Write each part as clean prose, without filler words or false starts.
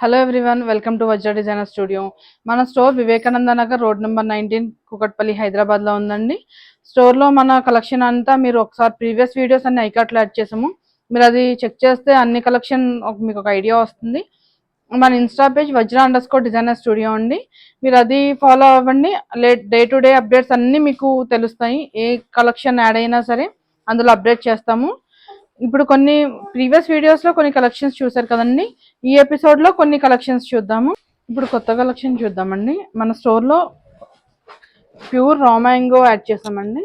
Hello everyone, welcome to Vajra designer studio. మన store Vivekananda Nagar road number 19 Kukatpally హైదరాబాద్లో ఉందండి. స్టోర్లో మన కలెక్షన్ అంతా మీరు ఒకసారి ప్రీవియస్ వీడియోస్ అన్ని ఐకార్ట్లో యాడ్ చేసాము. మీరు అది చెక్ చేస్తే అన్ని కలెక్షన్ మీకు ఒక ఐడియా వస్తుంది. మన ఇన్స్టా పేజ్ వజ్ర_డిజైనర్ స్టూడియో అండి. మీరు అది ఫాలో అవ్వండి. డే టు డే అప్డేట్స్ అన్నీ మీకు తెలుస్తాయి. ఏ కలెక్షన్ యాడ్ అయినా సరే అందులో అప్డేట్ చేస్తాము. ఇప్పుడు కొన్ని ప్రీవియస్ వీడియోస్లో కొన్ని కలెక్షన్స్ చూసారు కదండి. ఈ ఎపిసోడ్లో కొన్ని కలెక్షన్స్ చూద్దాము. ఇప్పుడు కొత్త కలెక్షన్ చూద్దామండి. మన స్టోర్లో ప్యూర్ రా మ్యాంగో యాడ్ చేసామండి.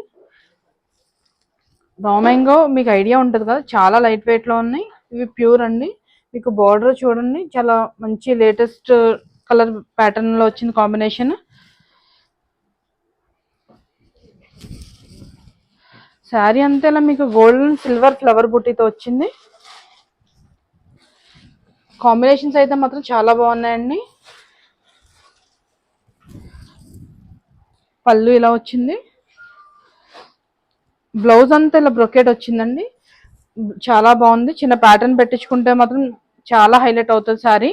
రా మ్యాంగో మీకు ఐడియా ఉంటుంది కదా, చాలా లైట్ వెయిట్లో ఉన్నాయి. ఇవి ప్యూర్ అండి. మీకు బార్డర్ చూడండి, చాలా మంచి లేటెస్ట్ కలర్ ప్యాటర్న్లో వచ్చింది కాంబినేషన్. శారీ అంతా ఇలా మీకు గోల్డ్ అండ్ సిల్వర్ ఫ్లవర్ బుట్టీతో వచ్చింది. కాంబినేషన్స్ అయితే మాత్రం చాలా బాగున్నాయండి. పళ్ళు ఇలా వచ్చింది. బ్లౌజ్ అంతా ఇలా బ్రొకెట్ వచ్చిందండి. చాలా బాగుంది. చిన్న ప్యాటర్న్ పెట్టించుకుంటే మాత్రం చాలా హైలైట్ అవుతుంది శారీ.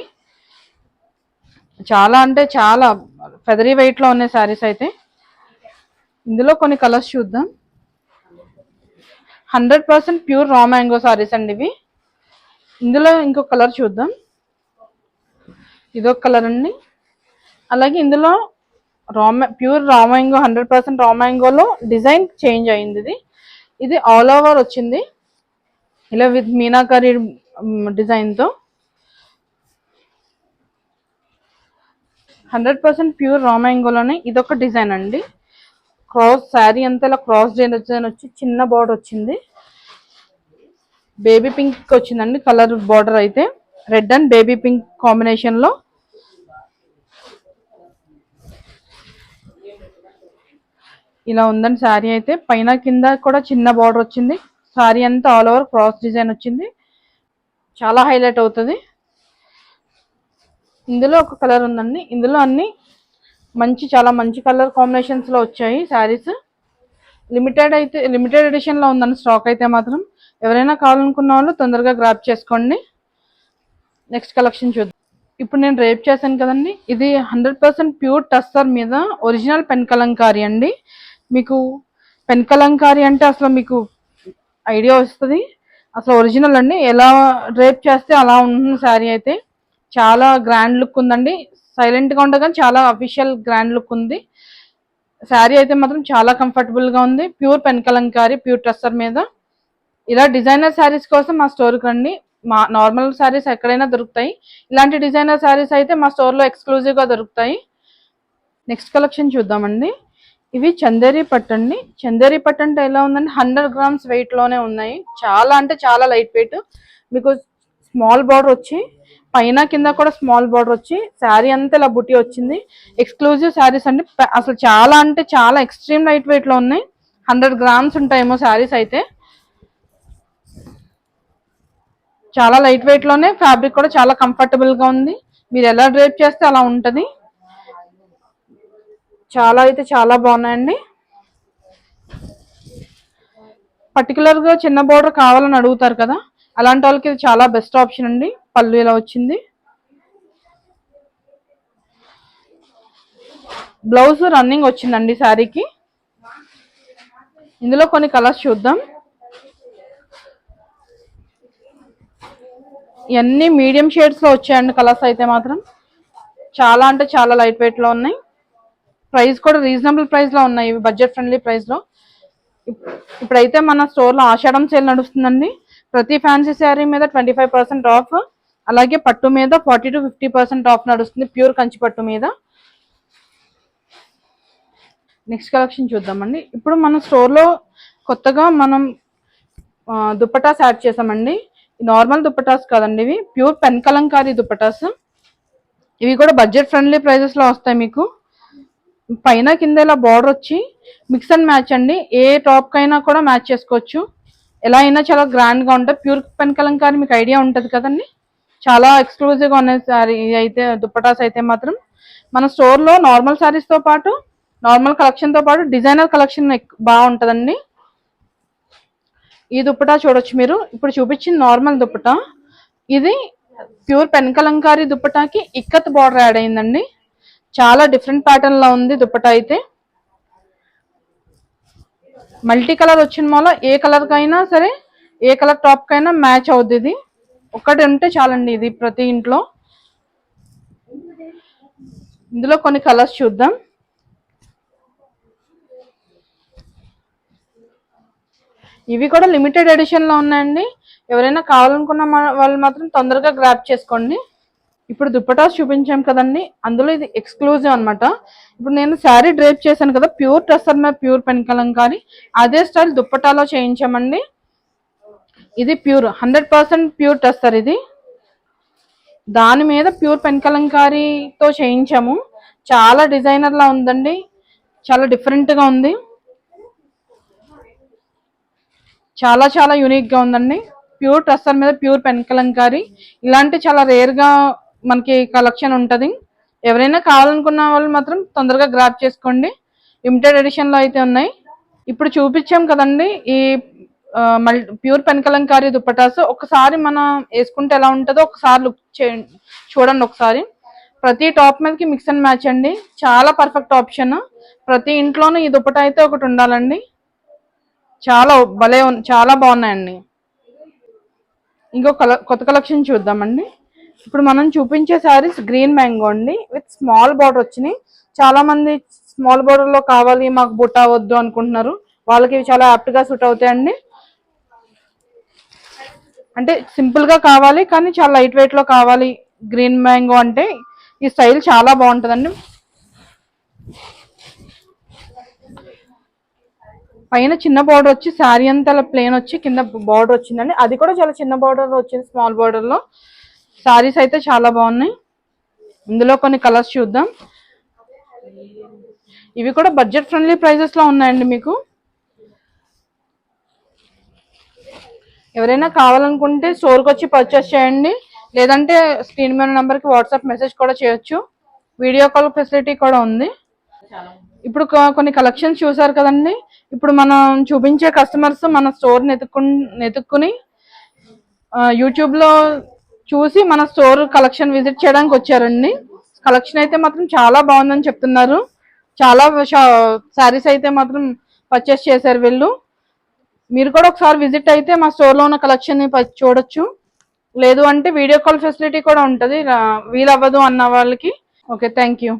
చాలా అంటే చాలా ఫెదరీ వెయిట్లో ఉన్నాయి శారీస్ అయితే. ఇందులో కొన్ని కలర్స్ చూద్దాం. 100% ప్యూర్ రా మ్యాంగో శారీస్ అండి ఇవి. ఇందులో ఇంకొక కలర్ చూద్దాం. ఇదొక కలర్ అండి. అలాగే ఇందులో ప్యూర్ రా మ్యాంగో 100% రా మ్యాంగోలో డిజైన్ చేంజ్ అయింది. ఇది ఆల్ ఓవర్ వచ్చింది ఇలా విత్ మీనాకరీ డిజైన్తో. 100% ప్యూర్ రా మ్యాంగోలోనే ఇదొక డిజైన్ అండి. క్రాస్ శారీ అంతా ఇలా క్రాస్ డిజైన్ వచ్చి చిన్న బార్డర్ వచ్చింది. బేబీ పింక్ వచ్చిందండి కలర్ బార్డర్ అయితే. రెడ్ అండ్ బేబీ పింక్ కాంబినేషన్లో ఇలా ఉందండి శారీ అయితే. పైన కింద కూడా చిన్న బార్డర్ వచ్చింది. శారీ అంతా ఆల్ ఓవర్ క్రాస్ డిజైన్ వచ్చింది. చాలా హైలైట్ అవుతుంది. ఇందులో ఒక కలర్ ఉందండి. ఇందులో అన్ని చాలా మంచి కలర్ కాంబినేషన్స్లో వచ్చాయి శారీస్. లిమిటెడ్ ఎడిషన్లో ఉందండి స్టాక్ అయితే మాత్రం. ఎవరైనా కావాలనుకున్న వాళ్ళు తొందరగా గ్రాప్ చేసుకోండి. నెక్స్ట్ కలెక్షన్ చూద్దాం. ఇప్పుడు నేను రేప్ చేశాను కదండి, ఇది 100% ప్యూర్ టస్సర్ మీద ఒరిజినల్ పెన్ కలంకారీ అండి. మీకు పెన్ కలంకారీ అంటే అసలు మీకు ఐడియా వస్తుంది. అసలు ఒరిజినల్ అండి. ఎలా రేప్ చేస్తే అలా ఉంటుంది శారీ అయితే. చాలా గ్రాండ్ లుక్ ఉందండి. సైలెంట్గా ఉండగా చాలా అఫీషియల్ గ్రాండ్ లుక్ ఉంది. శారీ అయితే మాత్రం చాలా కంఫర్టబుల్గా ఉంది. Pure pen Kalamkari pure tussar మీద. ఇలా డిజైనర్ శారీస్ కోసం మా స్టోర్కి రండి. మా నార్మల్ శారీస్ ఎక్కడైనా దొరుకుతాయి. ఇలాంటి డిజైనర్ శారీస్ అయితే మా స్టోర్లో ఎక్స్క్లూజివ్గా దొరుకుతాయి. నెక్స్ట్ కలెక్షన్ చూద్దామండి. ఇవి చందేరి పట్టు అండి. చందేరి పట్టు అంటే ఎలా ఉందండి, 100 grams వెయిట్లోనే ఉన్నాయి. చాలా అంటే చాలా లైట్ వెయిట్. మీకు స్మాల్ బార్డర్ వచ్చి పైన కింద కూడా స్మాల్ బార్డర్ వచ్చి శారీ అంతా ఇలా బుట్టి వచ్చింది. ఎక్స్క్లూజివ్ శారీస్ అండి. అసలు చాలా అంటే చాలా ఎక్స్ట్రీమ్ లైట్ వెయిట్లో ఉన్నాయి. 100 grams ఉంటాయేమో శారీస్ అయితే. చాలా లైట్ వెయిట్లోనే ఫ్యాబ్రిక్ కూడా చాలా కంఫర్టబుల్గా ఉంది. మీరు ఎలా డ్రేప్ చేస్తే అలా ఉంటుంది. చాలా అయితే చాలా బాగున్నాయండి. పర్టికులర్గా చిన్న బోర్డర్ కావాలని అడుగుతారు కదా, అలాంటి వాళ్ళకి ఇది చాలా బెస్ట్ ఆప్షన్ అండి. పళ్ళు ఇలా వచ్చింది. బ్లౌజ్ రన్నింగ్ వచ్చిందండి శారీకి. ఇందులో కొన్ని కలర్స్ చూద్దాం. ఇవన్నీ మీడియం షేడ్స్లో వచ్చాయండి కలర్స్ అయితే మాత్రం. చాలా అంటే చాలా లైట్ వెయిట్లో ఉన్నాయి. ప్రైస్ కూడా రీజనబుల్ ప్రైస్లో ఉన్నాయి. ఇవి బడ్జెట్ ఫ్రెండ్లీ ప్రైస్లో. ఇప్పుడైతే మన స్టోర్లో ఆషాఢం సేల్ నడుస్తుందండి. ప్రతి ఫ్యాన్సీ శారీ మీద 25% ఆఫ్. అలాగే పట్టు మీద 40 to 50% ఆఫ్ నడుస్తుంది, ప్యూర్ కంచి పట్టు మీద. నెక్స్ట్ కలెక్షన్ చూద్దామండి. ఇప్పుడు మన స్టోర్లో కొత్తగా మనం దుప్పటాస్ యాడ్ చేసామండి. నార్మల్ దుప్పటాస్ కాదండి, ఇవి ప్యూర్ పెన్ కలంకారీ దుప్పటాస్. ఇవి కూడా బడ్జెట్ ఫ్రెండ్లీ ప్రైజెస్లో వస్తాయి మీకు. పైన కింద ఇలా బార్డర్ వచ్చి మిక్స్ అండ్ మ్యాచ్ అండి. ఏ టాప్ కైనా కూడా మ్యాచ్ చేసుకోవచ్చు. ఎలా అయినా చాలా గ్రాండ్గా ఉంటాయి. ప్యూర్ పెన్ కలంకారీ మీకు ఐడియా ఉంటుంది కదండి. చాలా ఎక్స్క్లూజివ్గా ఉన్నాయి శారీ అయితే. దుప్పటాస్ అయితే మాత్రం మన స్టోర్లో నార్మల్ శారీస్తో పాటు నార్మల్ కలెక్షన్తో పాటు డిజైనర్ కలెక్షన్ బాగుంటుందండి. ఈ దుప్పటా చూడొచ్చు మీరు. ఇప్పుడు చూపించింది నార్మల్ దుప్పటా. ఇది ప్యూర్ పెన్ కలంకారీ దుప్పటాకి ఇక్కత్ బార్డర్ యాడ్ అయిందండి. చాలా డిఫరెంట్ ప్యాటర్న్ లో ఉంది దుప్పటా అయితే. మల్టీ కలర్ వచ్చిన వల్ల ఏ కలర్ కైనా సరే, ఏ కలర్ టాప్ కైనా మ్యాచ్ అవుద్ది. ఇది ఒక్కటి ఉంటే చాలండి ఇది ప్రతి ఇంట్లో. ఇందులో కొన్ని కలర్స్ చూద్దాం. ఇవి కూడా లిమిటెడ్ ఎడిషన్ లో ఉన్నాయండి. ఎవరైనా కావాలనుకున్న వాళ్ళు మాత్రం తొందరగా గ్రాప్ చేసుకోండి. ఇప్పుడు దుప్పటాస్ చూపించాం కదండి, అందులో ఇది ఎక్స్క్లూజివ్ అనమాట. ఇప్పుడు నేను శారీ డ్రేప్ చేశాను కదా, ప్యూర్ టస్సర్ మీద ప్యూర్ పెన్ కలంకారీ, అదే స్టైల్ దుప్పటాలో చేయించామండి. ఇది ప్యూర్ 100% ప్యూర్ టస్సర్. ఇది దాని మీద ప్యూర్ పెన్ కలంకారీతో చేయించాము. చాలా డిజైనర్ లా ఉందండి, చాలా డిఫరెంట్ గా ఉంది, చాలా చాలా యూనిక్ గా ఉందండి. ప్యూర్ టస్సర్ మీద ప్యూర్ పెన్ కలంకారీ, ఇలాంటి చాలా రేర్ గా మనకి కలెక్షన్ ఉంటది. ఎవరైనా కావాలనుకున్న వాళ్ళు మాత్రం తొందరగా గ్రాప్ చేసుకోండి. లిమిటెడ్ ఎడిషన్ లో అయితే ఉన్నాయి. ఇప్పుడు చూపించాం కదండి ఈ ప్యూర్ పెన్ కలంకారీ దుప్పటాస్. ఒకసారి మనం వేసుకుంటే ఎలా ఉంటుందో ఒకసారి లుక్ చూడండి ఒకసారి. ప్రతి టాప్ మీదకి మిక్స్ అండ్ మ్యాచ్ అండి, చాలా పర్ఫెక్ట్ ఆప్షన్. ప్రతి ఇంట్లోనూ ఈ దుప్పటా అయితే ఒకటి ఉండాలండి. చాలా భలే చాలా బాగున్నాయండి. ఇంకో కొత్త కలెక్షన్ చూద్దామండి. ఇప్పుడు మనం చూపించే శారీస్ గ్రీన్ మ్యాంగో అండి, విత్ స్మాల్ బార్డర్ వచ్చినాయి. చాలా మంది స్మాల్ బార్డర్ లో కావాలి, మాకు బుట్ట వద్దు అనుకుంటున్నారు. వాళ్ళకి ఇవి చాలా యాప్ట్ గా సూట్ అవుతాయండి. అంటే సింపుల్ గా కావాలి కానీ చాలా లైట్ వెయిట్ లో కావాలి గ్రీన్ మ్యాంగో అంటే, ఈ స్టైల్ చాలా బాగుంటుందండి. పైన చిన్న బార్డర్ వచ్చి శారీ అంతా ప్లేన్ వచ్చి కింద బార్డర్ వచ్చిందండి. అది కూడా చాలా చిన్న బార్డర్ వచ్చింది, స్మాల్ బార్డర్ లో. శారీస్ అయితే చాలా బాగున్నాయి. ఇందులో కొన్ని కలర్స్ చూద్దాం. ఇవి కూడా బడ్జెట్ ఫ్రెండ్లీ ప్రైజెస్ లో ఉన్నాయండి. మీకు ఎవరైనా కావాలనుకుంటే స్టోర్కి వచ్చి పర్చేస్ చేయండి, లేదంటే స్క్రీన్ మీద నెంబర్కి వాట్సాప్ మెసేజ్ కూడా చేయొచ్చు. వీడియో కాల్ ఫెసిలిటీ కూడా ఉంది. ఇప్పుడు కొన్ని కలెక్షన్స్ చూసారు కదండి. ఇప్పుడు మనం చూపించే కస్టమర్స్ మన స్టోర్ నెతుక్కుని యూట్యూబ్ లో చూసి మన స్టోర్ కలెక్షన్ విజిట్ చేయడానికి వచ్చారండి. కలెక్షన్ అయితే మాత్రం చాలా బాగుందని చెప్తున్నారు. చాలా శారీస్ అయితే మాత్రం పర్చేస్ చేశారు వీళ్ళు. మీరు కూడా ఒకసారి విజిట్ అయితే మా స్టోర్ లో ఉన్న కలెక్షన్ ని చూడొచ్చు. లేదు అంటే వీడియో కాల్ ఫెసిలిటీ కూడా ఉంటుంది వీలవ్వదు అన్న వాళ్ళకి. Okay, thank you.